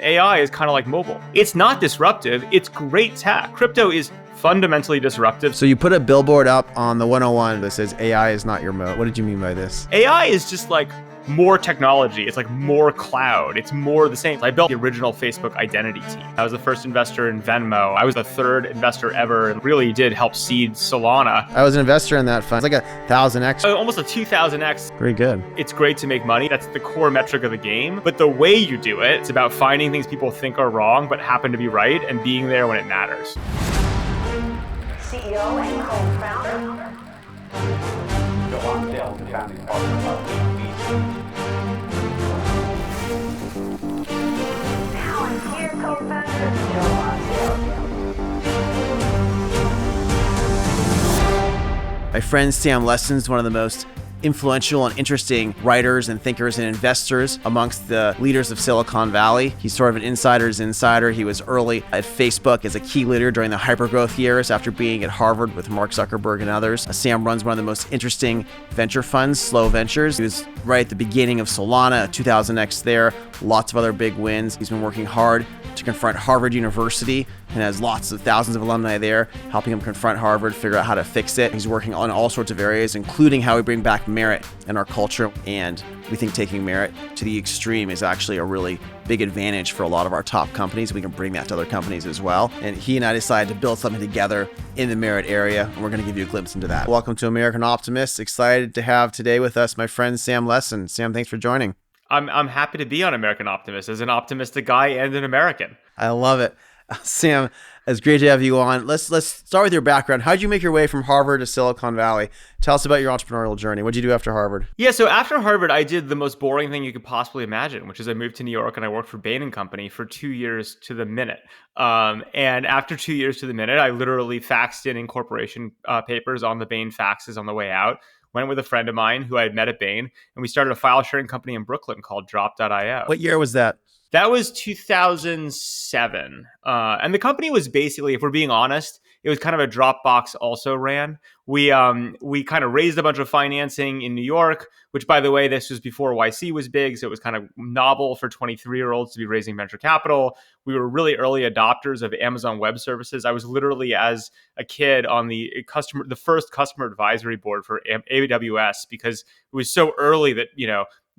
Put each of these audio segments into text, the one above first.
AI is kind of like mobile. It's not disruptive. It's great tech. Crypto is fundamentally disruptive. So you put a billboard up on the 101 that says AI is not your mode. What did you mean by this? AI is just like more technology. It's like more cloud. It's more the same. I built the original Facebook identity team. I was the first investor in Venmo. I was the third investor ever and really did help seed Solana. I was an investor in that fund. It's like 1,000x. Almost a 2,000x. Very good. It's great to make money. That's the core metric of the game. But the way you do it, it's about finding things people think are wrong but happen to be right and being there when it matters. CEO and co-founder. The Lonsdale, the founding partner of thesis. Palantir co-founder, Joe Lonsdale. My friend Sam Lessin is one of the most influential and interesting writers and thinkers and investors amongst the leaders of Silicon Valley. He's sort of an insider's insider. He was early at Facebook as a key leader during the hypergrowth years after being at Harvard with Mark Zuckerberg and others. Sam runs one of the most interesting venture funds, Slow Ventures. He was right at the beginning of Solana, 2000x there, lots of other big wins. He's been working hard to confront Harvard University and has lots of thousands of alumni there, helping him confront Harvard, figure out how to fix it. He's working on all sorts of areas, including how we bring back merit in our culture. And we think taking merit to the extreme is actually a really big advantage for a lot of our top companies. We can bring that to other companies as well. And he and I decided to build something together in the merit area, and we're going to give you a glimpse into that. Welcome to American Optimist. Excited to have today with us my friend Sam Lessin. Sam, thanks for joining. I'm happy to be on American Optimist as an optimistic guy and an American. I love it. Sam, it's great to have you on. Let's start with your background. How did you make your way from Harvard to Silicon Valley? Tell us about your entrepreneurial journey. What did you do after Harvard? Yeah, so after Harvard, I did the most boring thing you could possibly imagine, which is I moved to New York and I worked for Bain & Company for 2 years to the minute. And after 2 years to the minute, I literally faxed in incorporation papers on the Bain faxes on the way out. Went with a friend of mine who I had met at Bain, and we started a file sharing company in Brooklyn called Drop.io. What year was that? That was 2007. And the company was basically, if we're being honest, it was kind of a Dropbox also ran. We kind of raised a bunch of financing in New York, which, by the way, this was before YC was big. So it was kind of novel for 23-year-olds to be raising venture capital. We were really early adopters of Amazon Web Services. I was literally, as a kid, on the first customer advisory board for AWS because it was so early that,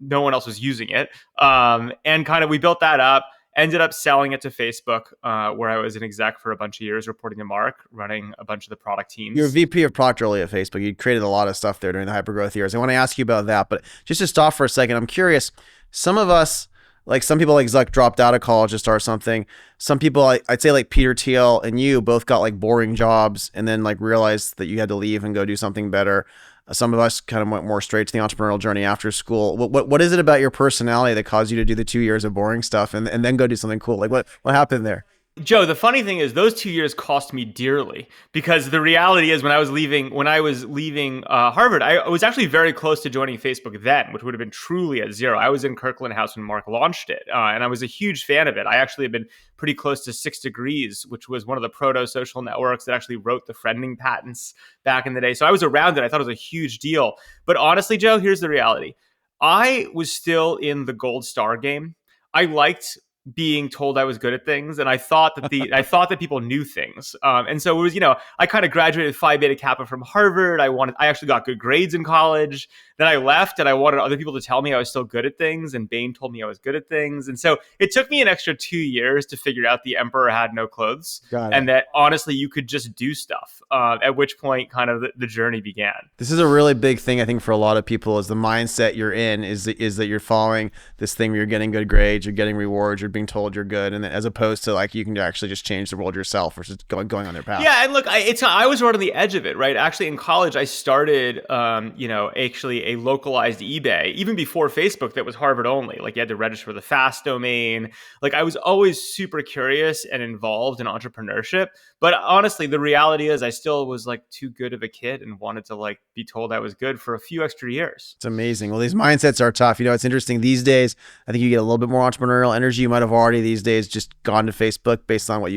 no one else was using it. And kind of we built that up, ended up selling it to Facebook, where I was an exec for a bunch of years, reporting to Mark, running a bunch of the product teams. You're a VP of product early at Facebook. You created a lot of stuff there during the hypergrowth years. I want to ask you about that, but just to stop for a second, I'm curious, some of us, like some people like Zuck dropped out of college to start something. Some people, I'd say like Peter Thiel and you both got like boring jobs and then like realized that you had to leave and go do something better. Some of us kind of went more straight to the entrepreneurial journey after school. What is it about your personality that caused you to do the 2 years of boring stuff and then go do something cool? Like what happened there? Joe, the funny thing is those 2 years cost me dearly because the reality is when I was leaving Harvard, I was actually very close to joining Facebook then, which would have been truly at zero. I was in Kirkland House when Mark launched it, and I was a huge fan of it. I actually had been pretty close to 6 Degrees, which was one of the proto-social networks that actually wrote the friending patents back in the day. So I was around it. I thought it was a huge deal. But honestly, Joe, here's the reality. I was still in the gold star game. I liked being told I was good at things, and I thought that people knew things, and so it was I kind of graduated Phi Beta Kappa from Harvard. I actually got good grades in college. Then I left, and I wanted other people to tell me I was still good at things, and Bain told me I was good at things, and so it took me an extra 2 years to figure out the emperor had no clothes, and that honestly you could just do stuff. At which point, kind of the journey began. This is a really big thing I think for a lot of people is the mindset you're in is that you're following this thing where you're getting good grades, you're getting rewards, you're being told you're good, and as opposed to like you can actually just change the world yourself versus going on their path. Yeah, and look, I was right on the edge of it, right? Actually, in college, I started, actually a localized eBay even before Facebook that was Harvard only. Like you had to register for the fast domain. Like I was always super curious and involved in entrepreneurship. But honestly, the reality is I still was like too good of a kid and wanted to like be told I was good for a few extra years. It's amazing. Well, these mindsets are tough. It's interesting these days. I think you get a little bit more entrepreneurial energy. You might have already these days just gone to Facebook based on what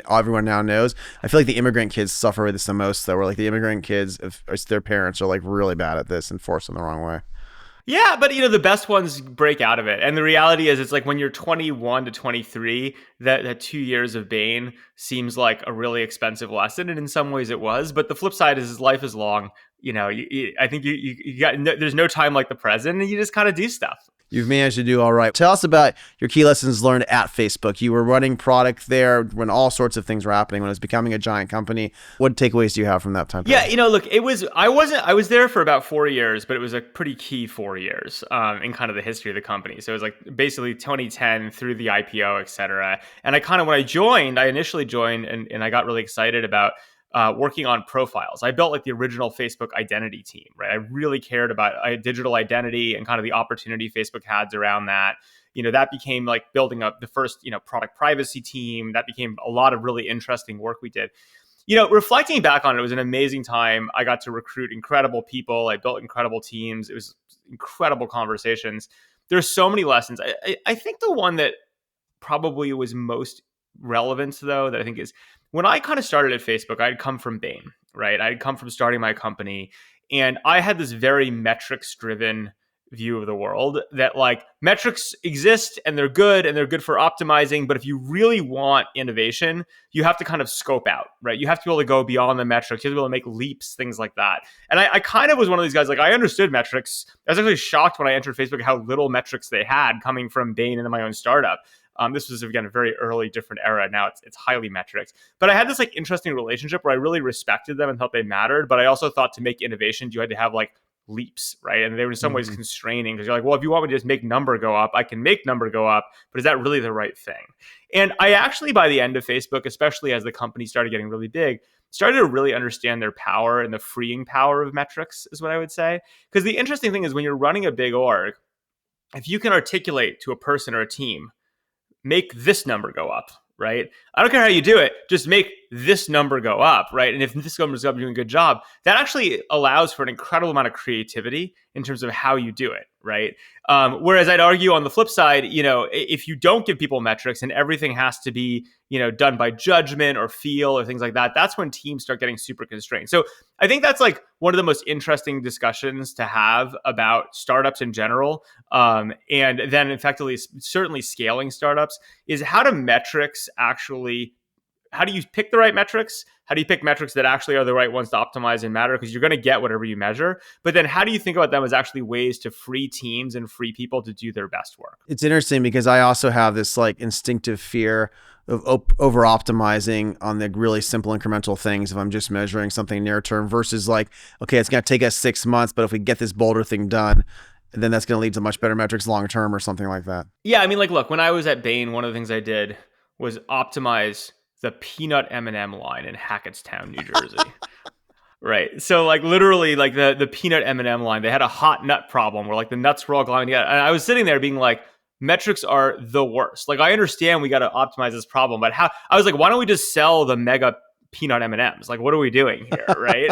everyone now knows. I feel like the immigrant kids suffer with this the most though, where like the immigrant kids, if their parents are like really bad at this and force them the wrong way. Yeah, but the best ones break out of it. And the reality is it's like when you're 21 to 23, that 2 years of Bain seems like a really expensive lesson. And in some ways it was. But the flip side is life is long. I think you got there's no time like the present, and you just kind of do stuff. You've managed to do all right. Tell us about your key lessons learned at Facebook. You were running product there when all sorts of things were happening, when it was becoming a giant company. What takeaways do you have from that time period? Yeah, look, I was there for about 4 years, but it was a pretty key 4 years in kind of the history of the company. So it was like basically 2010 through the IPO, et cetera. And when I initially joined and I got really excited about working on profiles. I built like the original Facebook identity team, right? I really cared about digital identity and kind of the opportunity Facebook had around that. That became like building up the first, product privacy team. That became a lot of really interesting work we did. Reflecting back on it, it was an amazing time. I got to recruit incredible people. I built incredible teams. It was incredible conversations. There's so many lessons. I think the one that probably was most relevant, though, that I think is when I kind of started at Facebook, I'd come from Bain, right? I'd come from starting my company, and I had this very metrics-driven view of the world that like metrics exist and they're good for optimizing. But if you really want innovation, you have to kind of scope out, right? You have to be able to go beyond the metrics. You have to be able to make leaps, things like that. And I kind of was one of these guys, like I understood metrics. I was actually shocked when I entered Facebook how little metrics they had coming from Bain into my own startup. This was, again, a very early, different era. Now it's highly metrics. But I had this like interesting relationship where I really respected them and thought they mattered. But I also thought to make innovations, you had to have like leaps, right? And they were in some ways constraining because you're like, well, if you want me to just make number go up, I can make number go up. But is that really the right thing? And I actually, by the end of Facebook, especially as the company started getting really big, started to really understand their power and the freeing power of metrics is what I would say. Because the interesting thing is when you're running a big org, if you can articulate to a person or a team, make this number go up, right? I don't care how you do it, just make this number go up, right? And if this number's up, you're doing a good job. That actually allows for an incredible amount of creativity in terms of how you do it, right? Whereas I'd argue on the flip side, if you don't give people metrics and everything has to be, done by judgment or feel or things like that, that's when teams start getting super constrained. So I think that's like one of the most interesting discussions to have about startups in general. And then effectively, certainly scaling startups is how do you pick the right metrics? How do you pick metrics that actually are the right ones to optimize and matter? Because you're going to get whatever you measure. But then how do you think about them as actually ways to free teams and free people to do their best work? It's interesting because I also have this like instinctive fear of over optimizing on the really simple incremental things if I'm just measuring something near term versus like, okay, it's going to take us 6 months, but if we get this bolder thing done, then that's going to lead to much better metrics long term or something like that. Yeah, I mean, like, look, when I was at Bain, one of the things I did was optimize the peanut M&M line in Hackettstown, New Jersey. Right. So like literally like the peanut M&M line, they had a hot nut problem where like the nuts were all gliding together. And I was sitting there being like, metrics are the worst. Like I understand we got to optimize this problem, but I was like, why don't we just sell the mega peanut M&Ms? Like, what are we doing here? Right.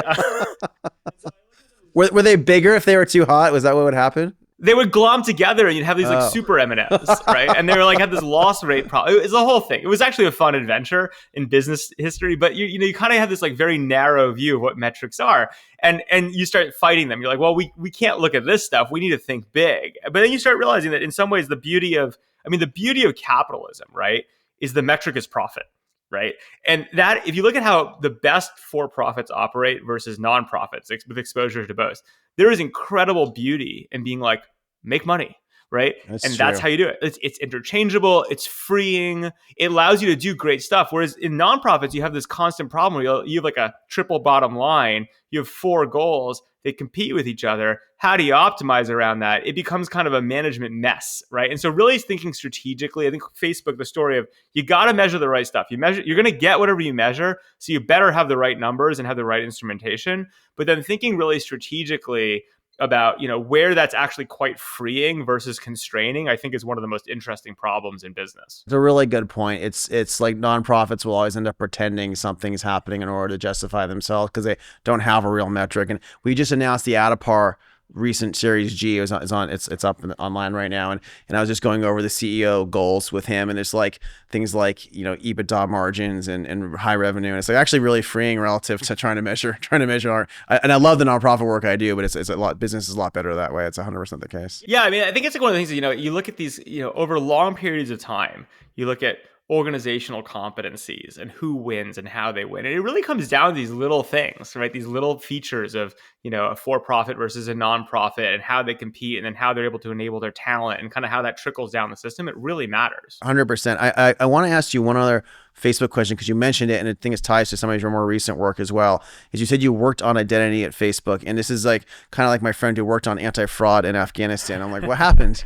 Were they bigger if they were too hot? Was that what would happen? They would glom together and you'd have these like super M&Ms, right? And they were like had this loss rate problem. It was a whole thing. It was actually a fun adventure in business history, but you kind of have this like very narrow view of what metrics are. And you start fighting them. You're like, well, we can't look at this stuff. We need to think big. But then you start realizing that in some ways the beauty of capitalism, right, is the metric is profit. Right. And that if you look at how the best for-profits operate versus nonprofits with exposure to both, there is incredible beauty in being like, make money. Right. That's how you do it. It's interchangeable. It's freeing. It allows you to do great stuff. Whereas in nonprofits, you have this constant problem where you have like a triple bottom line. You have 4 goals. They compete with each other. How do you optimize around that? It becomes kind of a management mess. Right. And so really thinking strategically, I think Facebook, the story of you got to measure the right stuff. You're going to get whatever you measure. So you better have the right numbers and have the right instrumentation. But then thinking really strategically about where that's actually quite freeing versus constraining, I think is one of the most interesting problems in business. It's a really good point. It's like nonprofits will always end up pretending something's happening in order to justify themselves because they don't have a real metric. And we just announced the Addepar recent Series G. It's up online right now, and I was just going over the CEO goals with him, and it's like things like EBITDA margins and high revenue, and it's like actually really freeing relative to trying to measure and I love the nonprofit work I do, but it's a lot, business is a lot better that way. It's 100% the case. Yeah, I mean, I think it's like one of the things that, you look at these, over long periods of time, you look at organizational competencies and who wins and how they win. And it really comes down to these little things, right? These little features of, a for-profit versus a nonprofit and how they compete and then how they're able to enable their talent and kind of how that trickles down the system. It really matters. 100%. I want to ask you one other Facebook question, because you mentioned it, and I think it ties to some of your more recent work as well. Is you said you worked on identity at Facebook, and this is like kind of like my friend who worked on anti-fraud in Afghanistan. I'm like, what happened?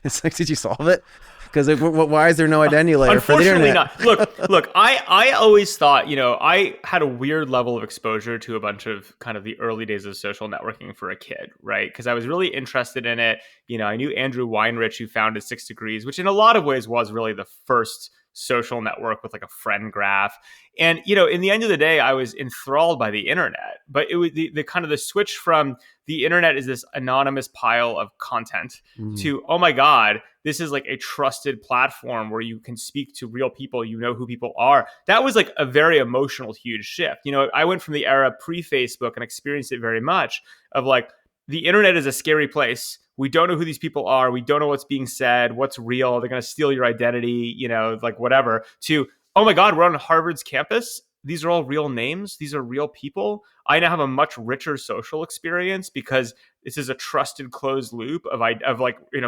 It's like, did you solve it? Because why is there no identity layer for the internet? Unfortunately not. Look. I always thought, I had a weird level of exposure to a bunch of kind of the early days of social networking for a kid, right? Because I was really interested in it. I knew Andrew Weinrich, who founded 6 Degrees, which in a lot of ways was really the first social network with like a friend graph. And, in the end of the day, I was enthralled by the internet, but it was the kind of the switch from the internet is this anonymous pile of content to, oh my God, this is like a trusted platform where you can speak to real people, who people are. That was like a very emotional, huge shift. I went from the era pre-Facebook and experienced it very much of like, the internet is a scary place. We don't know who these people are. We don't know what's being said, what's real. They're going to steal your identity, like whatever. To, oh my God, we're on Harvard's campus. These are all real names. These are real people. I now have a much richer social experience because this is a trusted closed loop of like,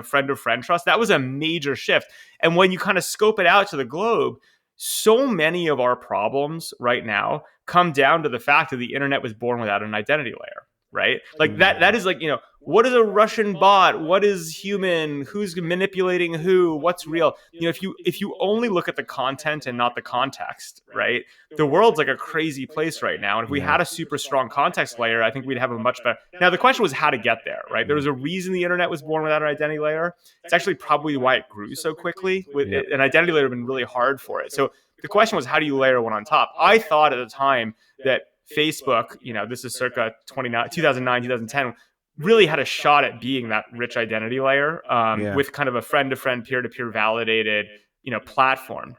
friend to friend trust. That was a major shift. And when you kind of scope it out to the globe, so many of our problems right now come down to the fact that the internet was born without an identity layer. Right? Like that is like, what is a Russian bot? What is human? Who's manipulating who? What's real? If you only look at the content and not the context, right? The world's like a crazy place right now. And if we had a super strong context layer, I think we'd have a much better. Now, the question was how to get there, right? There was a reason the internet was born without an identity layer. It's actually probably why it grew so quickly. An identity layer had been really hard for it. So the question was, how do you layer one on top? I thought at the time that Facebook, this is circa 2009, 2010, really had a shot at being that rich identity layer with kind of a friend-to-friend, peer-to-peer validated, platform.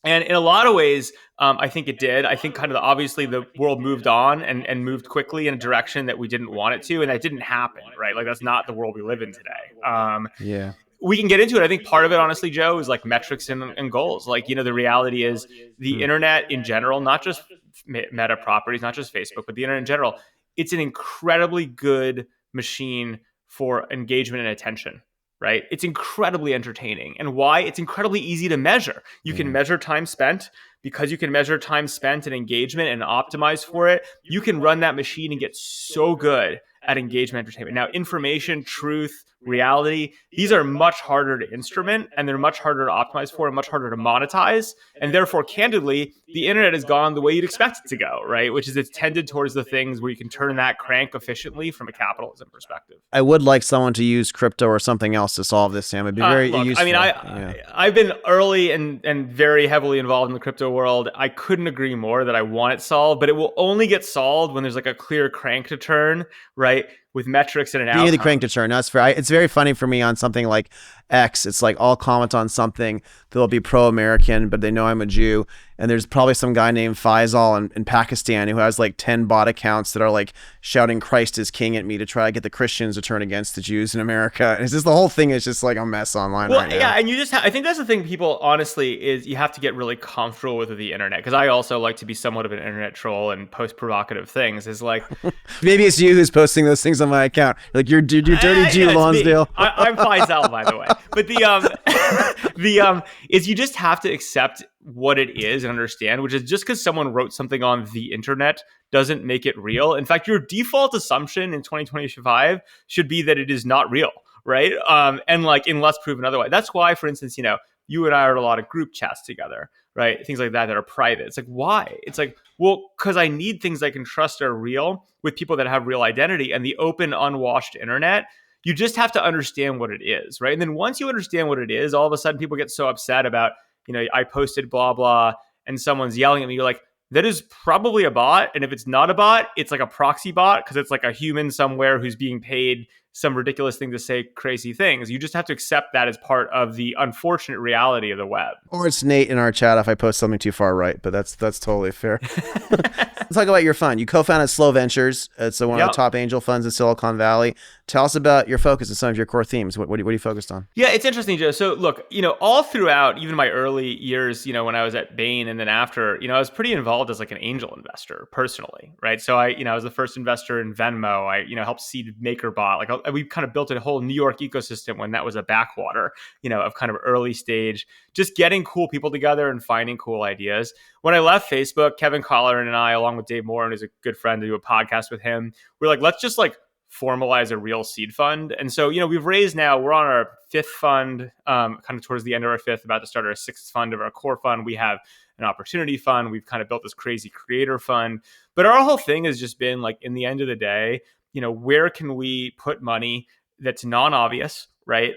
And in a lot of ways, I think it did. I think kind of obviously the world moved on and moved quickly in a direction that we didn't want it to. And that didn't happen, right? Like that's not the world we live in today. We can get into it. I think part of it, honestly, Joe, is like metrics and goals. Like, the reality is the internet in general, not just Meta properties, not just Facebook, but the internet in general, it's an incredibly good machine for engagement and attention, right? It's incredibly entertaining. And why? It's incredibly easy to measure. You can measure time spent. Because you can measure time spent and engagement and optimize for it, you can run that machine and get so good at engagement entertainment. Now, information, truth, reality, these are much harder to instrument and they're much harder to optimize for and much harder to monetize. And therefore, candidly, the internet has gone the way you'd expect it to go, right? Which is it's tended towards the things where you can turn that crank efficiently from a capitalism perspective. I would like someone to use crypto or something else to solve this, Sam. It'd be very useful. I mean, I've been early and very heavily involved in the crypto world. I couldn't agree more that I want it solved, but it will only get solved when there's like a clear crank to turn, right? With metrics and an outcome. You need the crank to turn. That's fair. It's very funny for me on something like X. It's like I'll comment on something that'll be pro-American, but they know I'm a Jew. And there's probably some guy named Faisal in Pakistan who has like 10 bot accounts that are like shouting Christ is king at me to try to get the Christians to turn against the Jews in America. And it's just the whole thing is just like a mess online right now. Yeah, and you just I think that's the thing people honestly is you have to get really comfortable with the internet, because I also like to be somewhat of an internet troll and post provocative things. Is like maybe it's you who's posting those things on my account. Like you're dirty Jew, Lonsdale. I'm Faisal, by the way. But the is you just have to accept what it is and understand, which is just because someone wrote something on the internet doesn't make it real. In fact, your default assumption in 2025 should be that it is not real, right? And like unless proven otherwise. That's why, for instance, you and I are in a lot of group chats together, right? Things like that are private. It's like, why? It's like, well, because I need things I can trust are real with people that have real identity. And the open, unwashed internet, you just have to understand what it is, right? And then once you understand what it is, all of a sudden people get so upset about, I posted blah, blah, and someone's yelling at me. You're like, that is probably a bot. And if it's not a bot, it's like a proxy bot because it's like a human somewhere who's being paid some ridiculous thing to say crazy things. You just have to accept that as part of the unfortunate reality of the web. Or it's Nate in our chat if I post something too far right, but that's totally fair. Let's talk about your fund. You co-founded Slow Ventures. It's one of the top angel funds in Silicon Valley. Tell us about your focus and some of your core themes. What are you focused on? Yeah, it's interesting, Joe. So look, all throughout, even my early years, when I was at Bain and then after, I was pretty involved as like an angel investor personally, right? So I was the first investor in Venmo. I, helped seed MakerBot. Like we kind of built a whole New York ecosystem when that was a backwater, of kind of early stage, just getting cool people together and finding cool ideas. When I left Facebook, Kevin Colleran and I, along with Dave Moore, who's a good friend, to do a podcast with him, we're like, let's just like formalize a real seed fund. And so, we've raised now, we're on our fifth fund, kind of towards the end of our fifth, about to start our sixth fund of our core fund. We have an opportunity fund. We've kind of built this crazy creator fund. But our whole thing has just been like, in the end of the day, where can we put money that's non-obvious, right?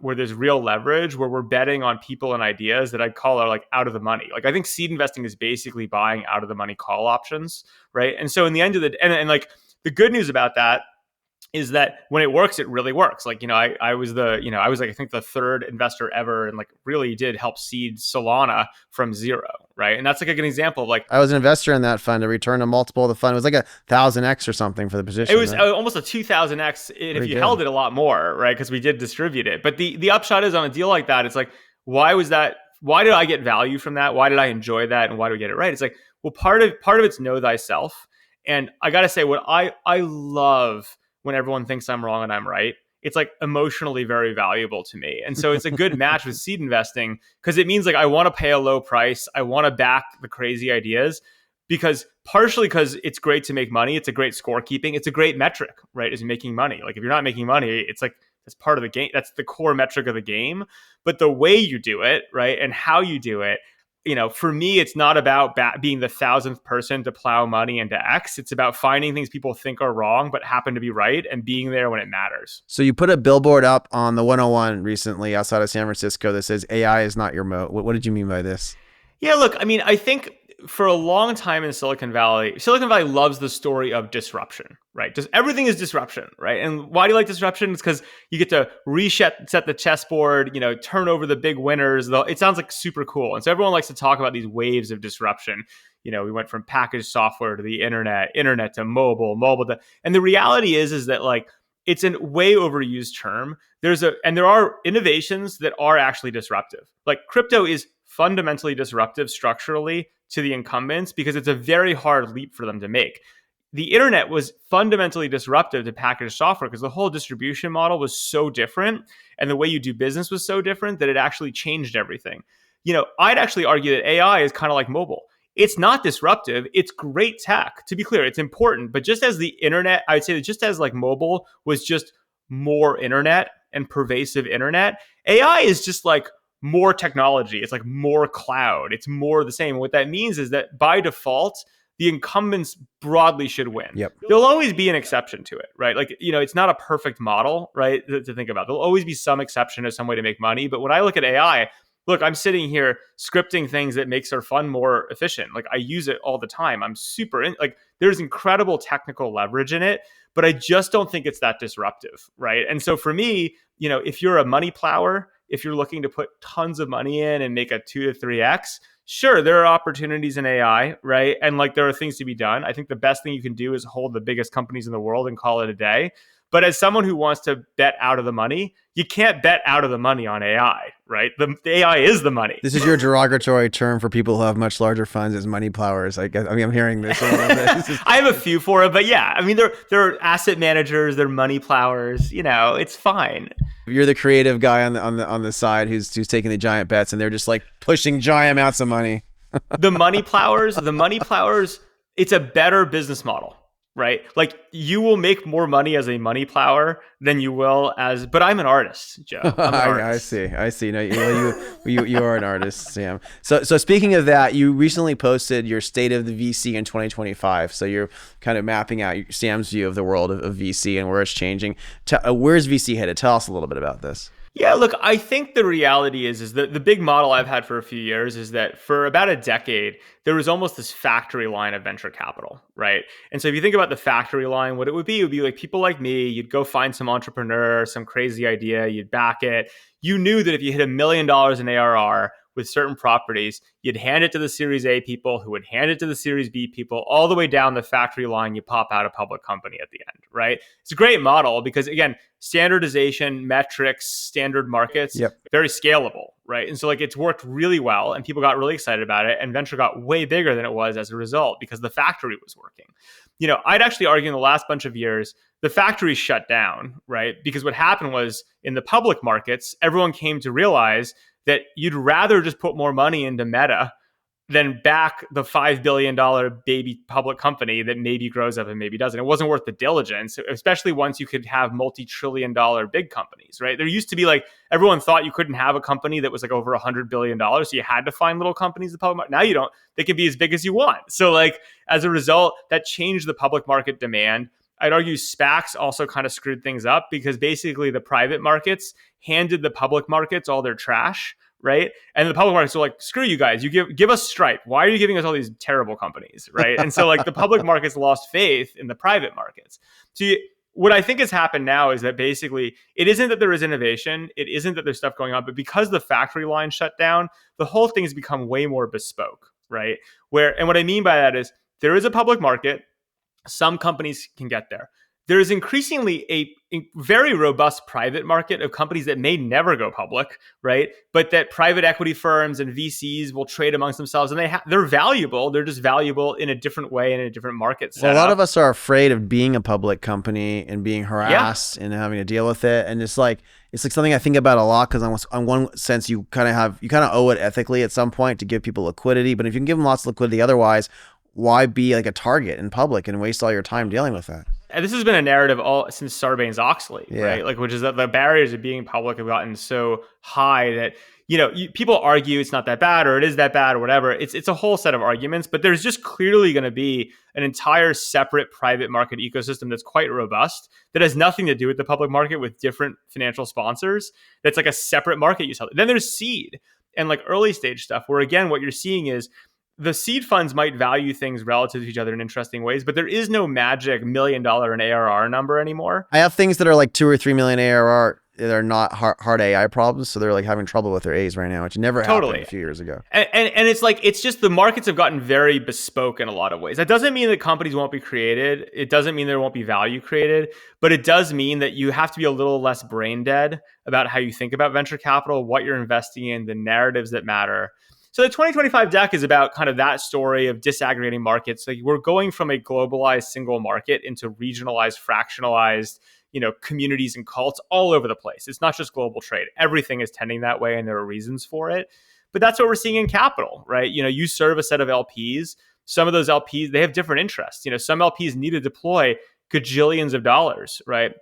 Where there's real leverage, where we're betting on people and ideas that I'd call are like out of the money. Like I think seed investing is basically buying out of the money call options, right? And so in the end of the, and like the good news about that is that when it works, it really works. Like, I was like, I think the third investor ever and like really did help seed Solana from zero. Right. And that's like an example of like, I was an investor in that fund. A return a multiple of the fund. It was like 1,000x or something for the position. It was almost a 2,000x. If you held it a lot more, right? Because we did distribute it. But the upshot is on a deal like that, it's like, why did I get value from that? Why did I enjoy that? And why do we get it right? It's like, well, part of it's know thyself. And I got to say, what I love when everyone thinks I'm wrong and I'm right, it's like emotionally very valuable to me. And so it's a good match with seed investing because it means like I want to pay a low price. I want to back the crazy ideas partially because it's great to make money. It's a great scorekeeping. It's a great metric, right? Is making money. Like if you're not making money, it's like, that's part of the game. That's the core metric of the game. But the way you do it, right? And how you do it, for me, it's not about being the 1,000th person to plow money into X. It's about finding things people think are wrong, but happen to be right and being there when it matters. So you put a billboard up on the 101 recently outside of San Francisco that says AI is not your moat. What did you mean by this? Yeah, look, I mean, I think for a long time in Silicon Valley loves the story of disruption, right? Just everything is disruption, right? And why do you like disruption? It's because you get to set the chessboard, turn over the big winners. It sounds like super cool. And so everyone likes to talk about these waves of disruption. We went from packaged software to the internet to mobile to, and the reality is that like, it's a way overused term. There are innovations that are actually disruptive. Like crypto is fundamentally disruptive structurally to the incumbents because it's a very hard leap for them to make. The internet was fundamentally disruptive to packaged software because the whole distribution model was so different and the way you do business was so different that it actually changed everything. I'd actually argue that AI is kind of like mobile. It's not disruptive. It's great tech. To be clear, it's important. But just as the internet, I'd say that just as like mobile was just more internet and pervasive internet, AI is just like more technology. It's like more cloud. It's more the same. What that means is that by default, the incumbents broadly should win. Yep. There'll always be an exception to it, right? Like, it's not a perfect model, right? To think about. There'll always be some exception or some way to make money. But when I look at AI, look, I'm sitting here scripting things that makes our fund more efficient. Like I use it all the time. I'm there's incredible technical leverage in it, but I just don't think it's that disruptive, right? And so for me, if you're a money plower, if you're looking to put tons of money in and make a 2 to 3x, sure, there are opportunities in AI, right? And like there are things to be done. I think the best thing you can do is hold the biggest companies in the world and call it a day. But as someone who wants to bet out of the money, you can't bet out of the money on AI, right? The AI is the money. This is your derogatory term for people who have much larger funds as money plowers. I guess. I'm hearing this. I have a few for it, but yeah, I mean, they're asset managers, they're money plowers. It's fine. You're the creative guy on the side who's taking the giant bets, and they're just like pushing giant amounts of money. The money plowers, it's a better business model. Right? Like you will make more money as a money plower than you will but I'm an artist, Joe. I'm an artist. I see. No, you are an artist, Sam. So speaking of that, you recently posted your state of the VC in 2025. So you're kind of mapping out Sam's view of the world of VC and where it's changing. Where's VC headed? Tell us a little bit about this. Yeah, look, I think the reality is that the big model I've had for a few years is that for about a decade, there was almost this factory line of venture capital, right? And so if you think about the factory line, what it would be like people like me, you'd go find some entrepreneur, some crazy idea, you'd back it. You knew that if you hit $1 million in ARR with certain properties, you'd hand it to the Series A people who would hand it to the Series B people, all the way down the factory line, you pop out a public company at the end, right? It's a great model because, again, standardization, metrics, standard markets, Yep. very scalable, right? And so like it's worked really well and people got really excited about it and venture got way bigger than it was as a result because the factory was working. I'd actually argue in the last bunch of years, the factory shut down, right? Because what happened was in the public markets, everyone came to realize that you'd rather just put more money into Meta than back the $5 billion baby public company that maybe grows up and maybe doesn't. It wasn't worth the diligence, especially once you could have multi-trillion-dollar big companies, right? There used to be like, everyone thought you couldn't have a company that was like over $100 billion. So you had to find little companies in the public market. Now you don't. They can be as big as you want. So like, as a result, that changed the public market demand. I'd argue SPACs also kind of screwed things up because basically the private markets handed the public markets all their trash, right? And the public markets were like, screw you guys, you give us Stripe. Why are you giving us all these terrible companies, right? And so like the public markets lost faith in the private markets. So what I think has happened now is that basically it isn't that there is innovation, it isn't that there's stuff going on, but because the factory line shut down, the whole thing has become way more bespoke, right? And what I mean by that is there is a public market. Some companies can get there. There is increasingly a very robust private market of companies that may never go public, right? But that private equity firms and VCs will trade amongst themselves, and they're valuable. They're just valuable in a different way and in a different market setup. Well, a lot of us are afraid of being a public company and being harassed and having to deal with it. And it's like something I think about a lot because on one sense you kind of owe it ethically at some point to give people liquidity. But if you can give them lots of liquidity, otherwise, why be like a target in public and waste all your time dealing with that? And this has been a narrative all since Sarbanes-Oxley, right? Like, which is that the barriers of being public have gotten so high that, people argue it's not that bad or it is that bad or whatever. It's a whole set of arguments, but there's just clearly going to be an entire separate private market ecosystem that's quite robust, that has nothing to do with the public market, with different financial sponsors. That's like a separate market you sell. Then there's seed and like early stage stuff where, again, what you're seeing is the seed funds might value things relative to each other in interesting ways, but there is no magic $1 million in ARR number anymore. I have things that are like 2 or 3 million ARR. They're not hard AI problems, so they're like having trouble with their A's right now, which never happened a few years ago. And it's like, it's just the markets have gotten very bespoke in a lot of ways. That doesn't mean that companies won't be created. It doesn't mean there won't be value created, but it does mean that you have to be a little less brain dead about how you think about venture capital, what you're investing in, the narratives that matter. So the 2025 deck is about kind of that story of disaggregating markets. Like we're going from a globalized single market into regionalized, fractionalized, communities and cults all over the place. It's not just global trade. Everything is tending that way and there are reasons for it. But that's what we're seeing in capital, right? You serve a set of LPs. Some of those LPs, they have different interests. Some LPs need to deploy gajillions of dollars, right?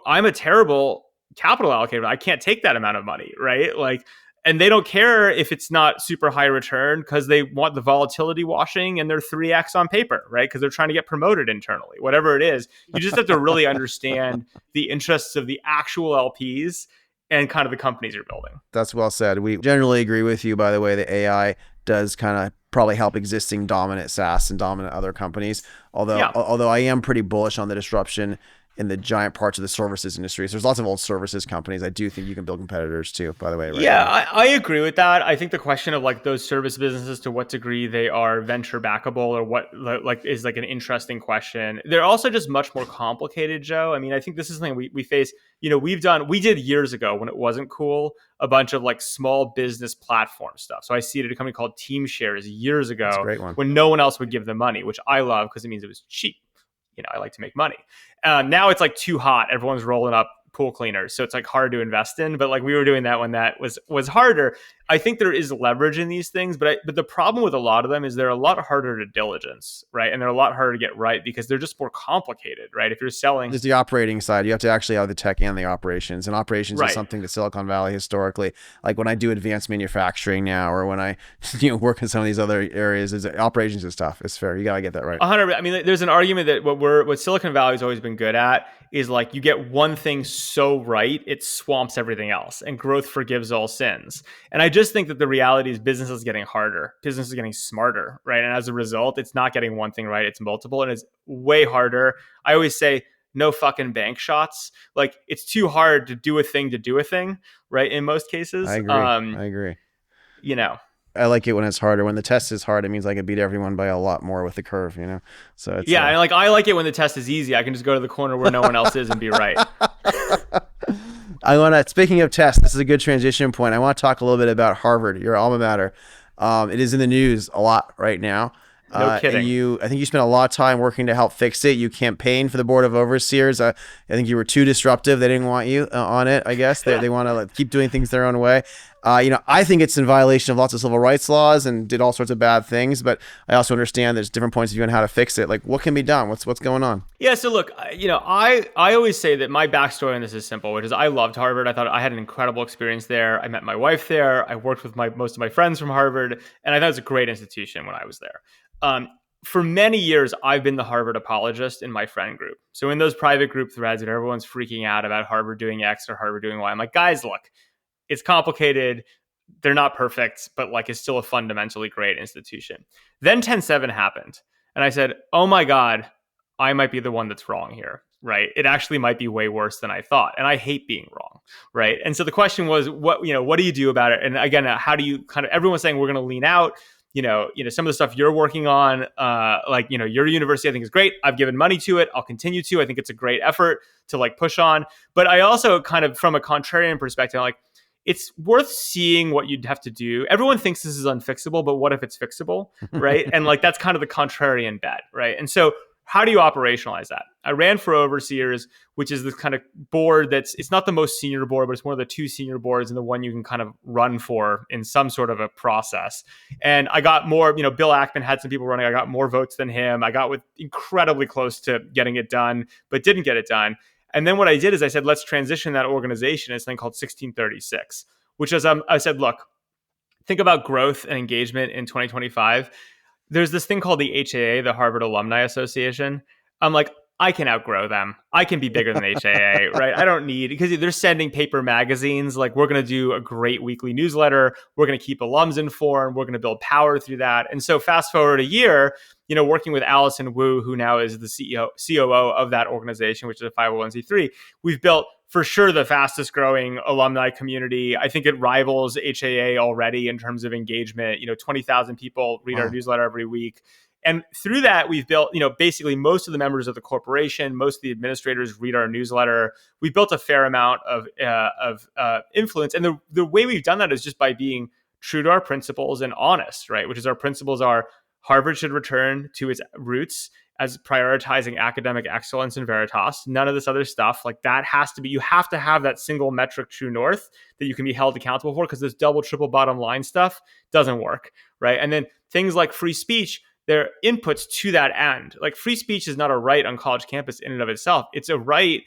I'm a terrible capital allocator. I can't take that amount of money, right? And they don't care if it's not super high return because they want the volatility washing and they're 3x on paper, right? Because they're trying to get promoted internally, whatever it is. You just have to really understand the interests of the actual LPs and kind of the companies you're building. That's well said. We generally agree with you, by the way, that AI does kind of probably help existing dominant SaaS and dominant other companies. Although I am pretty bullish on the disruption in the giant parts of the services industry. So there's lots of old services companies. I do think you can build competitors too, by the way. Right now. I agree with that. I think the question of like those service businesses, to what degree they are venture backable or what like is like an interesting question. They're also just much more complicated, Joe. I mean, I think this is something we face, we did years ago when it wasn't cool, a bunch of like small business platform stuff. So I seeded a company called Team Shares years ago. That's a great one. When no one else would give them money, which I love because it means it was cheap. I like to make money. Now it's like too hot. Everyone's rolling up pool cleaners. So it's like hard to invest in. But like we were doing that when that was harder. I think there is leverage in these things, but the problem with a lot of them is they're a lot harder to diligence, right? And they're a lot harder to get right because they're just more complicated, right? If you're selling, There's the operating side. You have to actually have the tech and the operations. And operations Right. is something that Silicon Valley historically, like when I do advanced manufacturing now, or when I work in some of these other areas, operations is tough. It's fair. You gotta get that right. 100. I mean, there's an argument that what Silicon Valley's always been good at is like you get one thing so right, it swamps everything else, and growth forgives all sins. And I just think that the reality is business is getting harder, business is getting smarter, right? And as a result, it's not getting one thing right, it's multiple, and it's way harder. I always say, no fucking bank shots. Like it's too hard to do a thing, right? In most cases, I agree. You know. I like it when it's harder. When the test is hard, it means I can beat everyone by a lot more with the curve, So it's, yeah, and like I like it when the test is easy. I can just go to the corner where no one else is and be right. Speaking of tests, this is a good transition point. I want to talk a little bit about Harvard, your alma mater. It is in the news a lot right now. No kidding. I think you spent a lot of time working to help fix it. You campaigned for the board of overseers. I think you were too disruptive. They didn't want you on it, I guess. They want to keep doing things their own way. I think it's in violation of lots of civil rights laws and did all sorts of bad things. But I also understand there's different points of view on how to fix it. Like, what can be done? What's going on? Yeah. So look, I always say that my backstory on this is simple, which is I loved Harvard. I thought I had an incredible experience there. I met my wife there. I worked with most of my friends from Harvard, and I thought it was a great institution when I was there. For many years, I've been the Harvard apologist in my friend group. So in those private group threads, and everyone's freaking out about Harvard doing X or Harvard doing Y, I'm like, guys, look, it's complicated. They're not perfect, but like it's still a fundamentally great institution. Then 10/7 happened. And I said, oh my God, I might be the one that's wrong here, right? It actually might be way worse than I thought. And I hate being wrong, right? And so the question was, what do you do about it? And again, how do you everyone's saying we're going to lean out. Some of the stuff you're working on, your university, I think is great. I've given money to it. I'll continue to. I think it's a great effort to like push on. But I also kind of, from a contrarian perspective, like it's worth seeing what you'd have to do. Everyone thinks this is unfixable, but what if it's fixable, right? And like that's kind of the contrarian bet, right? And so how do you operationalize that? I ran for overseers, which is this kind of board it's not the most senior board, but it's one of the two senior boards and the one you can kind of run for in some sort of a process. And I got more, Bill Ackman had some people running. I got more votes than him. I got incredibly close to getting it done, but didn't get it done. And then what I did is I said, let's transition that organization. It's something called 1636, which is, I said, look, think about growth and engagement in 2025. There's this thing called the HAA, the Harvard Alumni Association. I'm like, I can outgrow them. I can be bigger than HAA, right? I don't need, because they're sending paper magazines. Like, we're going to do a great weekly newsletter. We're going to keep alums informed. We're going to build power through that. And so fast forward a year, working with Allison Wu, who now is the COO of that organization, which is a 501c3, we've built for sure the fastest growing alumni community. I think it rivals HAA already in terms of engagement. 20,000 people read our newsletter every week. And through that, we've built, basically most of the members of the corporation, most of the administrators read our newsletter. We've built a fair amount of influence. And the way we've done that is just by being true to our principles and honest, right? Which is our principles are Harvard should return to its roots as prioritizing academic excellence and veritas. None of this other stuff, like that has to be, you have to have that single metric true north that you can be held accountable for, because this double, triple bottom line stuff doesn't work, right? And then things like free speech, they're inputs to that end. Like free speech is not a right on college campus in and of itself. It's a right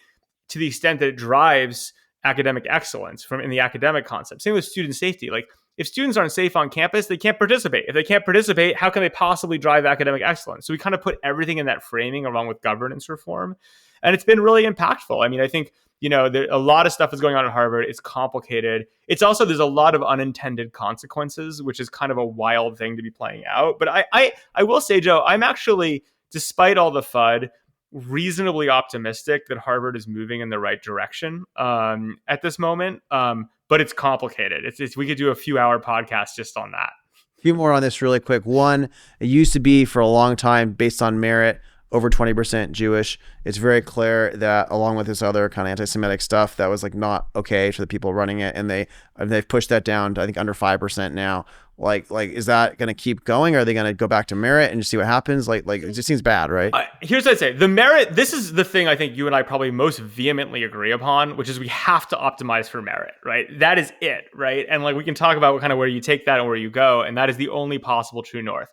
to the extent that it drives academic excellence in the academic concept. Same with student safety. Like if students aren't safe on campus, they can't participate. If they can't participate, how can they possibly drive academic excellence? So we kind of put everything in that framing along with governance reform. And it's been really impactful. I mean, I think, a lot of stuff is going on at Harvard. It's complicated. It's also, there's a lot of unintended consequences, which is kind of a wild thing to be playing out. But I will say, Joe, I'm actually, despite all the FUD, reasonably optimistic that Harvard is moving in the right direction at this moment. But it's complicated. We could do a few-hour podcast just on that. A few more on this really quick. One, it used to be for a long time based on merit, over 20% Jewish. It's very clear that along with this other kind of anti-Semitic stuff, that was like not okay for the people running it. And they've pushed that down to, I think, under 5% now. Like is that going to keep going? Are they going to go back to merit and just see what happens? Like it just seems bad, right? Here's what I'd say. The merit, this is the thing I think you and I probably most vehemently agree upon, which is we have to optimize for merit, right? That is it, right? And like we can talk about kind of where you take that and where you go, and that is the only possible true north.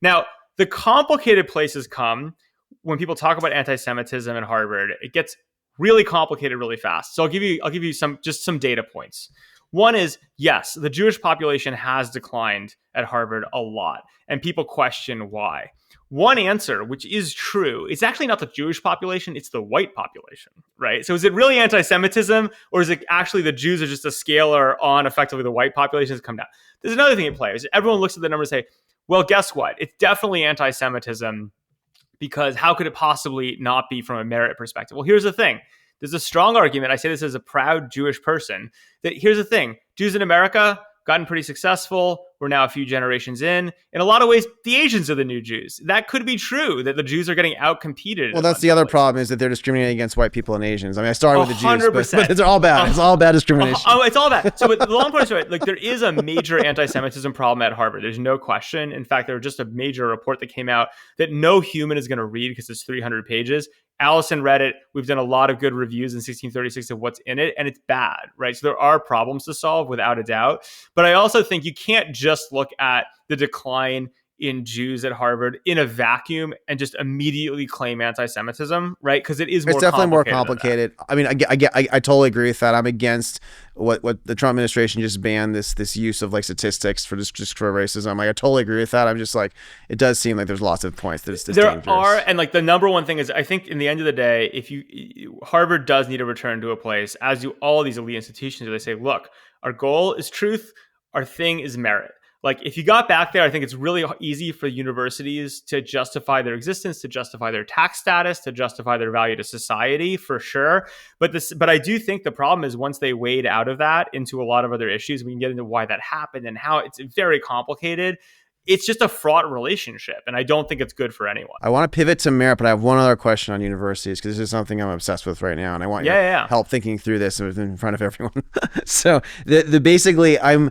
Now, the complicated places come when people talk about anti-Semitism in Harvard. It gets really complicated really fast. So I'll give you some data points. One is, yes, the Jewish population has declined at Harvard a lot, and people question why. One answer, which is true, it's actually not the Jewish population, it's the white population, right? So is it really anti-Semitism, or is it actually the Jews are just a scalar on effectively the white population has come down? There's another thing at play. Is everyone looks at the numbers and say, well, guess what? It's definitely anti-Semitism, because how could it possibly not be from a merit perspective? Well, here's the thing. There's a strong argument, I say this as a proud Jewish person, that here's the thing. Jews in America gotten pretty successful. We're now a few generations in. In a lot of ways, the Asians are the new Jews. That could be true, that the Jews are getting out-competed. Well, that's the other problem, is that they're discriminating against white people and Asians. I mean, I started with the Jews, but it's all bad. It's all bad discrimination. Oh, it's all bad. So but the long point is, right, like there is a major anti-Semitism problem at Harvard. There's no question. In fact, there was just a major report that came out that no human is going to read because it's 300 pages. Allison read it. We've done a lot of good reviews in 1636 of what's in it, and it's bad, right? So there are problems to solve without a doubt. But I also think you can't just look at the decline in Jews at Harvard in a vacuum and just immediately claim anti-Semitism, right? Because it is more. It's definitely more complicated. I mean, I totally agree with that. I'm against what the Trump administration just banned this use of like statistics for just for racism. Like I totally agree with that. I'm just like, it does seem like there's lots of points that it's dangerous. There are, and like the number one thing is, I think in the end of the day, if Harvard does need to return to a place, as do all these elite institutions, where they say, look, our goal is truth, our thing is merit. Like if you got back there, I think it's really easy for universities to justify their existence, to justify their tax status, to justify their value to society, for sure. But I do think the problem is once they wade out of that into a lot of other issues, we can get into why that happened and how it's very complicated. It's just a fraught relationship, and I don't think it's good for anyone. I want to pivot to merit, but I have one other question on universities, because this is something I'm obsessed with right now, and I want your help thinking through this in front of everyone. So basically, I'm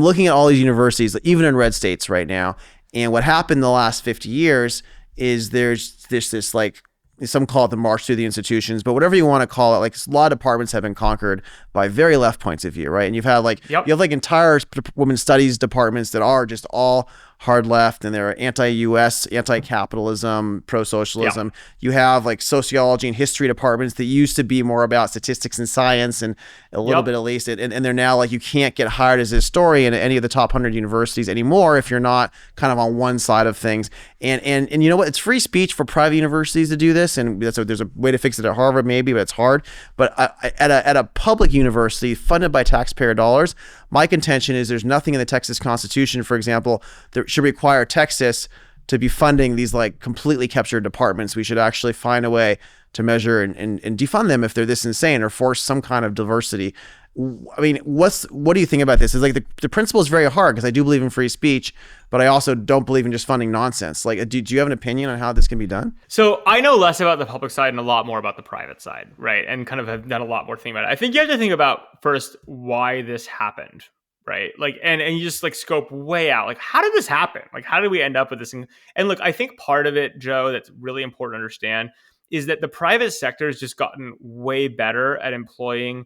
looking at all these universities, even in red states right now, and what happened in the last 50 years is there's this like, some call it the march through the institutions, but whatever you want to call it, like a lot of departments have been conquered by very left points of view, right? And you've had like, you have like entire women's studies departments that are just all hard left, and they're anti-US, anti-capitalism, pro-socialism. You have like sociology and history departments that used to be more about statistics and science, and a little bit at least, and they're now like, you can't get hired as a historian at any of the top 100 universities anymore if you're not kind of on one side of things. And you know what? It's free speech for private universities to do this, and there's a way to fix it at Harvard maybe, but it's hard. But at a public university funded by taxpayer dollars, my contention is there's nothing in the Texas Constitution, for example, that should require Texas to be funding these like completely captured departments. We should actually find a way to measure and defund them if they're this insane, or force some kind of diversity. I mean, what do you think about this? It's like the principle is very hard, because I do believe in free speech, but I also don't believe in just funding nonsense. Like, do you have an opinion on how this can be done? So I know less about the public side and a lot more about the private side, right? And kind of have done a lot more thinking about it. I think you have to think about first why this happened, right? Like, and you just like scope way out. Like, how did this happen? Like, how did we end up with this? And look, I think part of it, Joe, that's really important to understand is that the private sector has just gotten way better at employing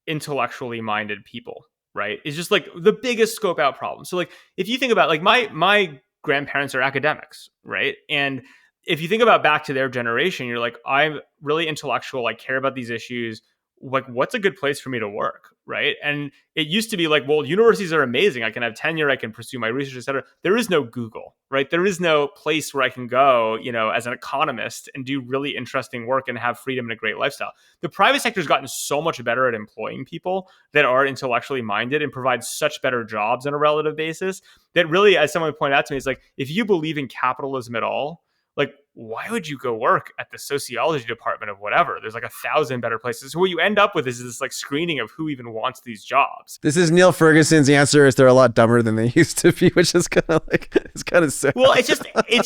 intellectually minded people, right? It's just like the biggest scope out problem. So like, if you think about like my grandparents are academics, right? And if you think about back to their generation, you're like, I'm really intellectual. I care about these issues. Like, what's a good place for me to work, right? And it used to be like, well, universities are amazing. I can have tenure. I can pursue my research, et cetera. There is no Google, right? There is no place where I can go, as an economist and do really interesting work and have freedom and a great lifestyle. The private sector has gotten so much better at employing people that are intellectually minded and provide such better jobs on a relative basis that really, as someone pointed out to me, is like, if you believe in capitalism at all, like, why would you go work at the sociology department of whatever? There's like 1,000 better places. So what you end up with is this like screening of who even wants these jobs. This is Neil Ferguson's answer is they're a lot dumber than they used to be, which is kind of like, it's kind of sad. Well, it's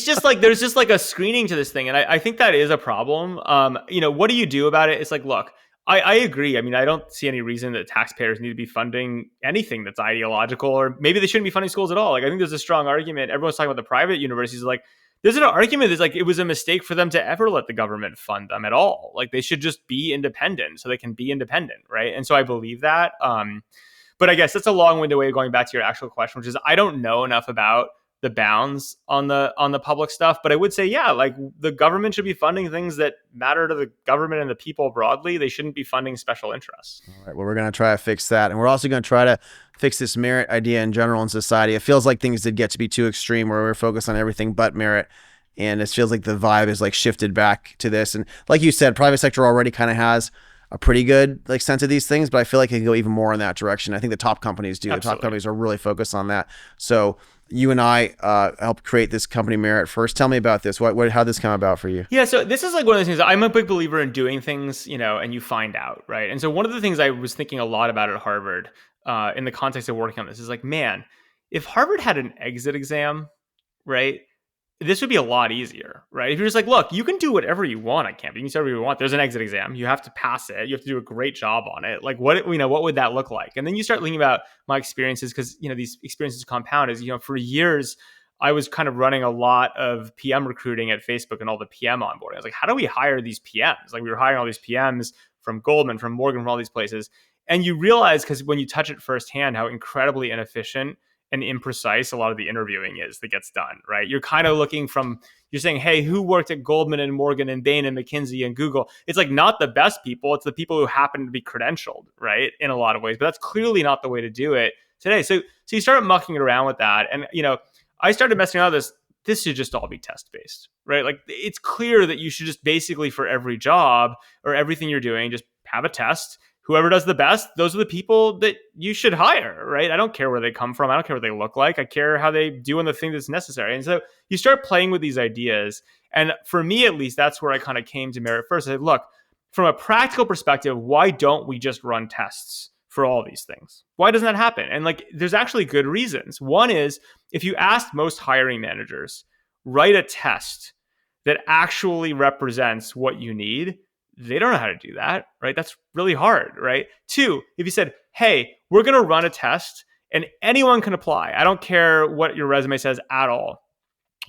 just like, there's just like a screening to this thing. And I think that is a problem. What do you do about it? It's like, look, I agree. I mean, I don't see any reason that taxpayers need to be funding anything that's ideological, or maybe they shouldn't be funding schools at all. Like, I think there's a strong argument. Everyone's talking about the private universities. Like, there's an argument that's like it was a mistake for them to ever let the government fund them at all. Like, they should just be independent so they can be independent, right? And so I believe that. But I guess that's a long-winded way of going back to your actual question, which is I don't know enough about the bounds on the public stuff, but I would say, yeah, like the government should be funding things that matter to the government and the people broadly. They shouldn't be funding special interests. All right, well, we're going to try to fix that, and we're also going to try to fix this merit idea in general in society. It feels like things did get to be too extreme, where we're focused on everything but merit, and it feels like the vibe is like shifted back to this. And like you said, private sector already kind of has a pretty good like sense of these things, but I feel like it can go even more in that direction. I think the top companies do. Absolutely. The top companies are really focused on that. So you and I helped create this company Meritfirst. Tell me about this. How did this come about for you? Yeah, so this is like one of the things. I'm a big believer in doing things, and you find out, right? And so one of the things I was thinking a lot about at Harvard, in the context of working on this, is like, man, if Harvard had an exit exam, right, this would be a lot easier, right? If you're just like, look, you can do whatever you want on campus. You can say whatever you want. There's an exit exam. You have to pass it. You have to do a great job on it. Like, what would that look like? And then you start thinking about my experiences, because, these experiences compound. Is, for years, I was kind of running a lot of PM recruiting at Facebook and all the PM onboarding. I was like, how do we hire these PMs? Like, we were hiring all these PMs from Goldman, from Morgan, from all these places. And you realize, because when you touch it firsthand, how incredibly inefficient and imprecise a lot of the interviewing is that gets done, right? You're kind of you're saying, hey, who worked at Goldman and Morgan and Bain and McKinsey and Google? It's like not the best people. It's the people who happen to be credentialed, right? In a lot of ways, but that's clearly not the way to do it today. So you start mucking around with that. And, I started messing around with this should just all be test-based, right? Like, it's clear that you should just basically, for every job or everything you're doing, just have a test. Whoever does the best, those are the people that you should hire, right? I don't care where they come from. I don't care what they look like. I care how they do on the thing that's necessary. And so you start playing with these ideas. And for me, at least, that's where I kind of came to Meritfirst. I said, look, from a practical perspective, why don't we just run tests for all these things? Why doesn't that happen? And like, there's actually good reasons. One is, if you ask most hiring managers, write a test that actually represents what you need, they don't know how to do that, right? That's really hard, right? Two, if you said, hey, we're going to run a test and anyone can apply, I don't care what your resume says at all,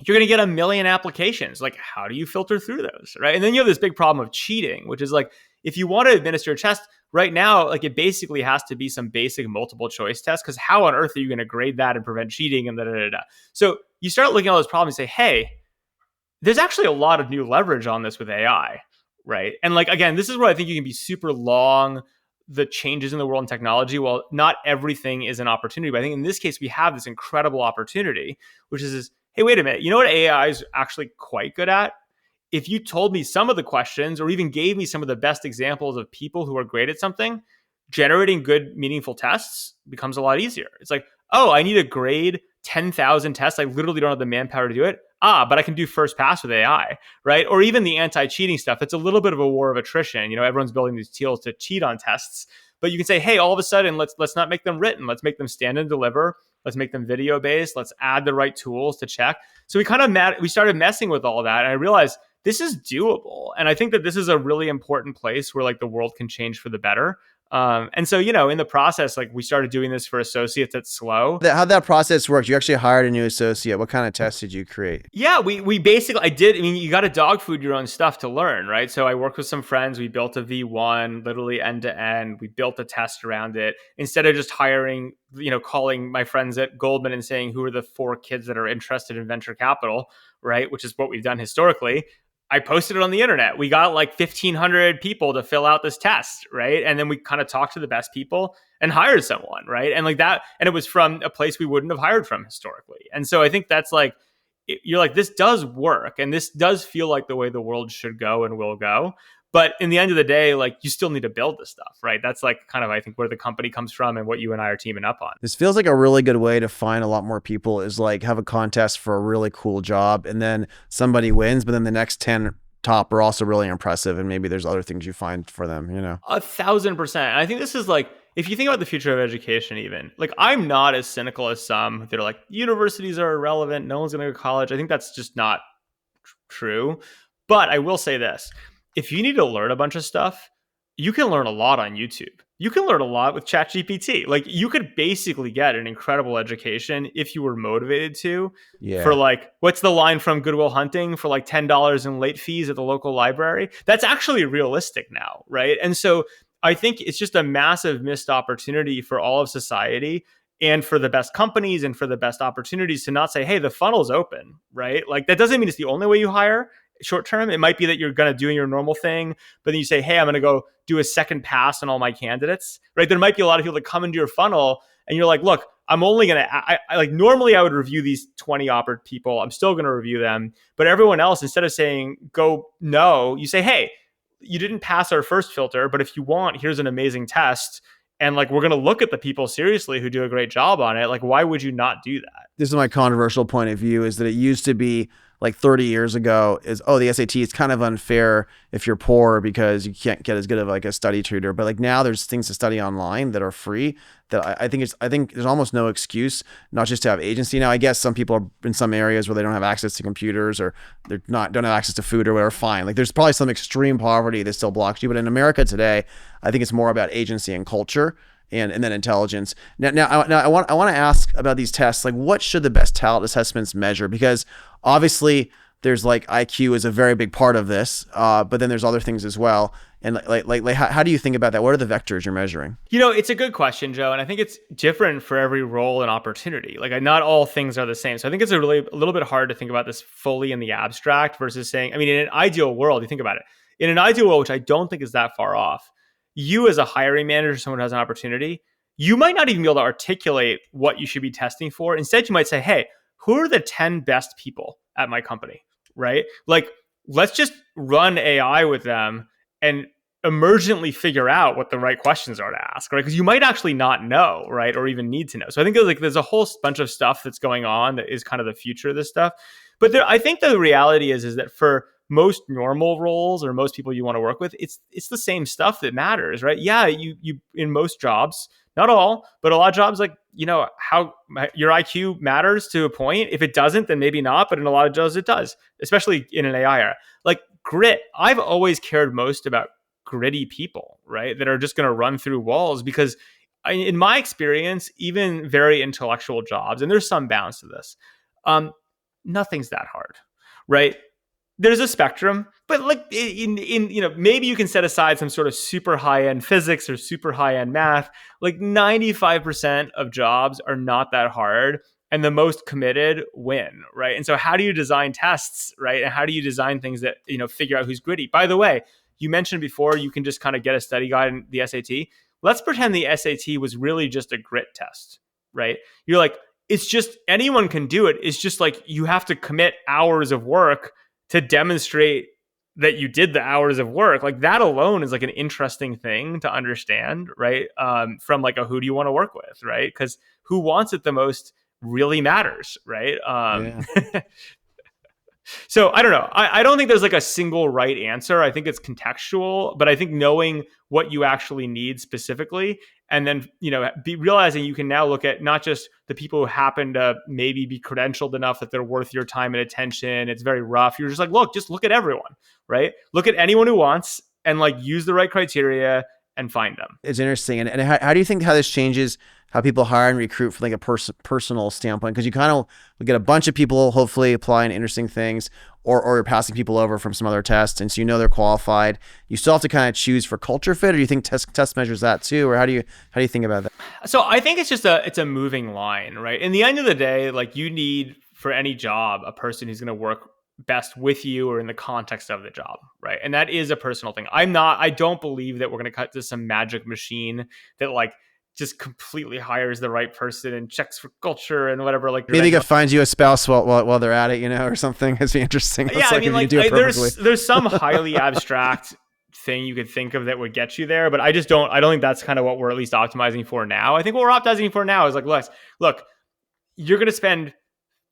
you're going to get 1 million applications. Like, how do you filter through those, right? And then you have this big problem of cheating, which is like, if you want to administer a test right now, like, it basically has to be some basic multiple choice test, because how on earth are you going to grade that and prevent cheating and da-da-da-da? So you start looking at all those problems and say, hey, there's actually a lot of new leverage on this with AI. Right. And like, again, this is where I think you can be super long the changes in the world and technology. Well, not everything is an opportunity, but I think in this case, we have this incredible opportunity, which is, hey, wait a minute. You know what AI is actually quite good at? If you told me some of the questions, or even gave me some of the best examples of people who are great at something, generating good, meaningful tests becomes a lot easier. It's like, oh, I need to grade 10,000 tests. I literally don't have the manpower to do it. But I can do first pass with AI, right? Or even the anti-cheating stuff. It's a little bit of a war of attrition. Everyone's building these tools to cheat on tests, but you can say, hey, all of a sudden, let's not make them written. Let's make them stand and deliver. Let's make them video based. Let's add the right tools to check. So we started messing with all that, and I realized this is doable. And I think that this is a really important place where like the world can change for the better. And so, in the process, like, we started doing this for associates at Slow. How'd that process work? You actually hired a new associate. What kind of tests did you create? Yeah, we basically, you got to dog food your own stuff to learn, right? So I worked with some friends. We built a V1, literally end to end. We built a test around it. Instead of just hiring, calling my friends at Goldman and saying, who are the 4 kids that are interested in venture capital, right? Which is what we've done historically. I posted it on the internet. We got like 1,500 people to fill out this test, right? And then we kind of talked to the best people and hired someone, right? And like that, and it was from a place we wouldn't have hired from historically. And so I think that's like, you're like, this does work, and this does feel like the way the world should go and will go. But in the end of the day, like, you still need to build this stuff, right? That's like kind of, I think, where the company comes from and what you and I are teaming up on. This feels like a really good way to find a lot more people, is like have a contest for a really cool job, and then somebody wins, but then the next 10 top are also really impressive, and maybe there's other things you find for them, 1,000%. And I think this is like, if you think about the future of education, even, like, I'm not as cynical as some that are like, universities are irrelevant, no one's going to go to college. I think that's just not true. But I will say this. If you need to learn a bunch of stuff, you can learn a lot on YouTube. You can learn a lot with ChatGPT. Like you could basically get an incredible education if you were motivated to for Yeah. like, what's the line from Good Will Hunting for like $10 in late fees at the local library? That's actually realistic now, right? And so I think it's just a massive missed opportunity for all of society and for the best companies and for the best opportunities to not say, hey, the funnel's open, right? Like that doesn't mean it's the only way you hire short term. It might be that you're going to do your normal thing, but then you say, hey, I'm going to go do a second pass on all my candidates, right? There might be a lot of people that come into your funnel and you're like, look, I'm only going to, I like normally I would review these 20 offered people. I'm still going to review them. But everyone else, instead of saying go no, you say, hey, you didn't pass our first filter, but if you want, here's an amazing test. And like, we're going to look at the people seriously who do a great job on it. Like, why would you not do that? This is my controversial point of view, is that it used to be like 30 years ago is, oh, the SAT is kind of unfair if you're poor because you can't get as good of like a study tutor. But like now there's things to study online that are free that I think there's almost no excuse not just to have agency. Now, I guess some people are in some areas where they don't have access to computers or don't have access to food or whatever. Fine. Like there's probably some extreme poverty that still blocks you. But in America today, I think it's more about agency and culture. And then intelligence. Now I want to ask about these tests. Like, what should the best talent assessments measure? Because obviously, there's like IQ is a very big part of this, but then there's other things as well. And like how do you think about that? What are the vectors you're measuring? You know, it's a good question, Joe, and I think it's different for every role and opportunity. Like, not all things are the same. So I think it's a little bit hard to think about this fully in the abstract versus saying, I mean, in an ideal world, you think about it. In an ideal world, which I don't think is that far off, you as a hiring manager, someone who has an opportunity, you might not even be able to articulate what you should be testing for. Instead, you might say, hey, who are the 10 best people at my company, right? Like, let's just run AI with them and emergently figure out what the right questions are to ask, right? Because you might actually not know, right? Or even need to know. So I think there's a whole bunch of stuff that's going on that is kind of the future of this stuff. But I think the reality is that for most normal roles or most people you want to work with, it's the same stuff that matters, right? Yeah, you in most jobs, not all, but a lot of jobs, like, you know, how your IQ matters to a point. If it doesn't, then maybe not, but in a lot of jobs it does, especially in an AI era. Like grit, I've always cared most about gritty people, right? That are just going to run through walls because in my experience, even very intellectual jobs, and there's some bounds to this, nothing's that hard, right? There's a spectrum, but like in you know, maybe you can set aside some sort of super high end physics or super high end math. Like 95% of jobs are not that hard, and the most committed win, right? And so, how do you design tests, right? And how do you design things that, you know, figure out who's gritty? By the way, you mentioned before you can just kind of get a study guide in the SAT. Let's pretend the SAT was really just a grit test, right? You're like, it's just anyone can do it. It's just like you have to commit hours of work to demonstrate that you did the hours of work. Like that alone is like an interesting thing to understand, right? From like a who do you want to work with, right? Because who wants it the most really matters, right? Yeah. So I don't know. I don't think there's like a single right answer. I think it's contextual, but I think knowing what you actually need specifically, and then, you know, realizing you can now look at not just the people who happen to maybe be credentialed enough that they're worth your time and attention. It's very rough. You're just like, just look at everyone, right? Look at anyone who wants and like use the right criteria and find them. It's interesting. And how do you think how this changes how people hire and recruit from like a personal standpoint? Because you kind of get a bunch of people hopefully applying interesting things, or you're passing people over from some other test, and so you know they're qualified. You still have to kind of choose for culture fit, or do you think test measures that too, or how do you think about that? So I think it's just it's a moving line, right? In the end of the day, like you need for any job a person who's going to work best with you or in the context of the job, right? And that is a personal thing. I don't believe that we're going to cut to some magic machine that like just completely hires the right person and checks for culture and whatever. Like maybe it finds you a spouse while they're at it, you know, or something. It'd be interesting. Yeah, I mean, like there's some highly abstract thing you could think of that would get you there, but I don't think that's kind of what we're at least optimizing for now. I think what we're optimizing for now is like, look, you're going to spend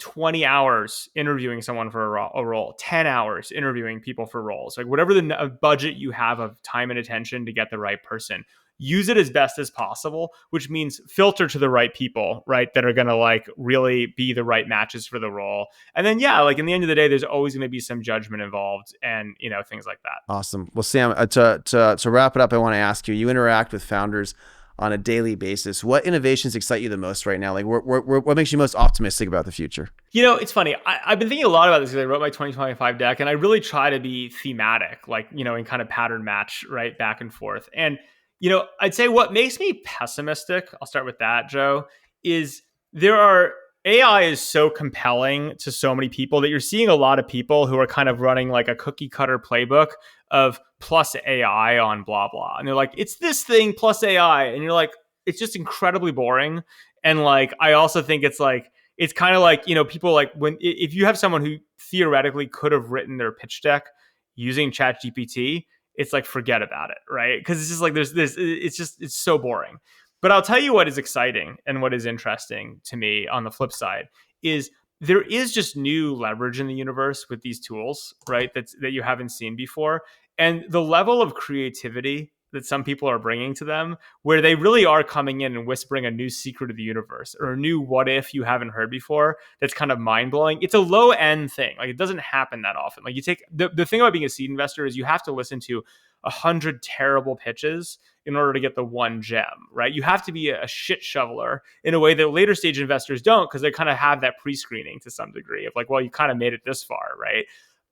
20 hours interviewing someone for a role, 10 hours interviewing people for roles, like whatever the budget you have of time and attention to get the right person. use it as best as possible, which means filter to the right people, right, that are going to like really be the right matches for the role. And then, yeah, like in the end of the day, there's always going to be some judgment involved and, you know, things like that. Awesome. Well, Sam, to wrap it up, I want to ask you, you interact with founders on a daily basis. What innovations excite you the most right now? Like what makes you most optimistic about the future? You know, it's funny. I've been thinking a lot about this because I wrote my 2025 deck, and I really try to be thematic, like, you know, and kind of pattern match, right, back and forth. And, you know, I'd say what makes me pessimistic, I'll start with that, Joe, is AI is so compelling to so many people that you're seeing a lot of people who are kind of running like a cookie cutter playbook of plus AI on blah, blah. And they're like, it's this thing plus AI. And you're like, it's just incredibly boring. And like, I also think it's like, it's kind of like, you know, people like if you have someone who theoretically could have written their pitch deck using ChatGPT, it's like, forget about it, right? Because it's just like, it's so boring. But I'll tell you what is exciting and what is interesting to me on the flip side is there is just new leverage in the universe with these tools, right? That you haven't seen before. And the level of creativity that some people are bringing to them, where they really are coming in and whispering a new secret of the universe or a new what if you haven't heard before, that's kind of mind blowing. It's a low end thing. Like, it doesn't happen that often. Like, you take the thing about being a seed investor is you have to listen to 100 terrible pitches in order to get the one gem, right? You have to be a shit shoveler in a way that later stage investors don't, because they kind of have that pre-screening to some degree of like, well, you kind of made it this far, right?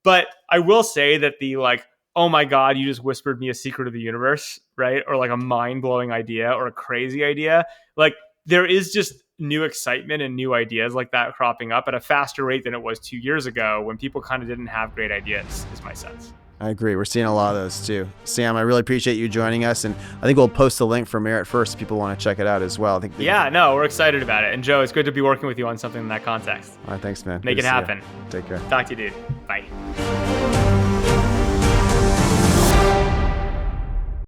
But I will say that the like, oh my God, you just whispered me a secret of the universe, right? Or like a mind-blowing idea or a crazy idea. Like, there is just new excitement and new ideas like that cropping up at a faster rate than it was 2 years ago when people kind of didn't have great ideas, is my sense. I agree. We're seeing a lot of those too. Sam, I really appreciate you joining us. And I think we'll post a link for Meritfirst if people want to check it out as well. Yeah, no, we're excited about it. And Joe, it's good to be working with you on something in that context. All right, thanks, man. Make it happen. Take care. Talk to you, dude. Bye.